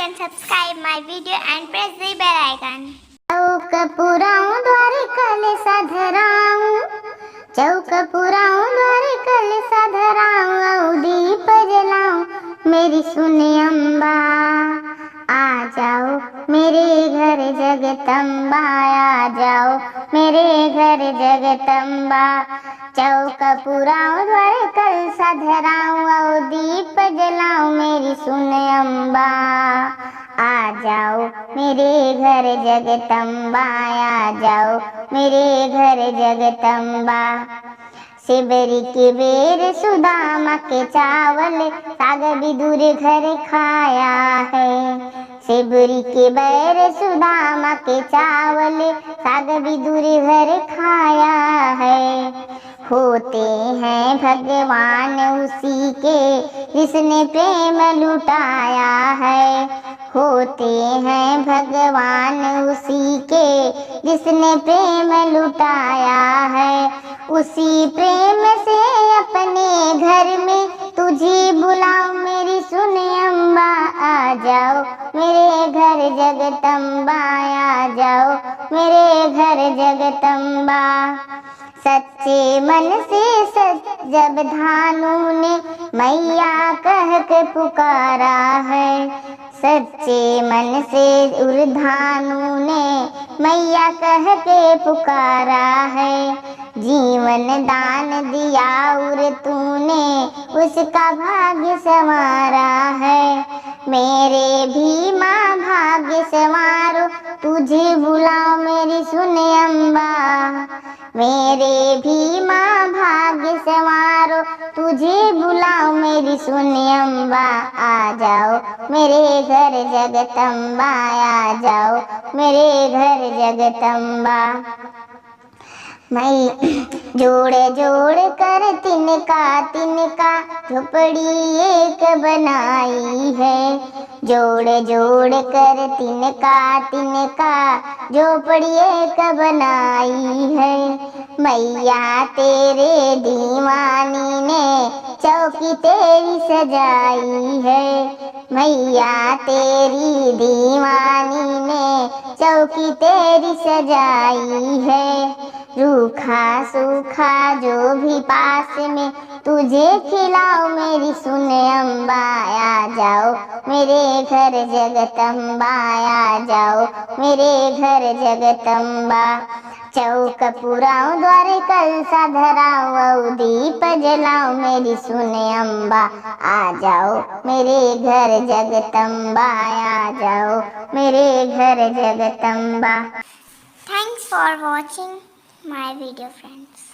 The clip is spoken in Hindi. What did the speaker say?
and subscribe my video and press the bell icon. चौक पुराऊं द्वारिकल साधराऊं, चौक पुराऊं द्वारिकल साधराऊं, दीप जलाऊं मेरी सुने अम्बा। आ जाओ मेरे घर जगदम्बा, आ जाओ मेरे घर जगदम्बा। चौक पुराऊं द्वारिकल साधराऊं, दीप जलाऊं मेरी सुने अम्बा। आ जाओ मेरे घर जगदम्बा, आ जाओ मेरे घर जगदम्बा। शिवरी के बेर सुदामा के चावल, साग विदुर घर खाया है। शिवरी के बेर सुदामा के चावल, साग विदुर घर खाया है। होते हैं भगवान उसी के जिसने प्रेम लुटाया है। होते हैं भगवान उसी के जिसने प्रेम लुटाया है। उसी प्रेम से अपने घर में तुझे बुलाओ मेरी सुने अम्बा। आ जाओ मेरे घर जगदम्बा, आ जाओ मेरे घर जगदम्बा। सच्चे मन से जब धानु ने मैया कह के पुकारा है। सच्चे मन से उर्धानु ने मैया कह के पुकारा है। जीवन दान दिया उर तूने, उसका भाग्य संवारा है। मेरे भी माँ भाग्य संवारो, तुझे बुलाओ मेरी सुने अम्बा। मेरे भी माँ भाग्य संवारो, तुझे बुलाओ मेरी सुने अम्बा। आ जाओ मेरे घर जगदम्बा, आ जाओ मेरे घर जगदम्बा। मैं जोड़ जोड़ कर तिनका झोपड़ी एक बनाई है। जोड़ जोड़ कर तिनका झोपड़ी एक बनाई है। मैया तेरे दीवानी ने चौकी तेरी सजाई है। मैया तेरी दीवानी ने चौकी तेरी सजाई है। रूखा सूखा जो भी पास में तुझे खिलाओ मेरी सुने अम्बा। आ जाओ मेरे घर जगदम्बा, आ जाओ मेरे घर जगदम्बा। चौक पुराऊं द्वारिकल साधराऊं, दीप जलाऊं मेरी सुने अम्बा। आ जाओ मेरे घर जगदम्बा, आ जाओ मेरे घर Jagdamba. Thanks for watching my video, friends.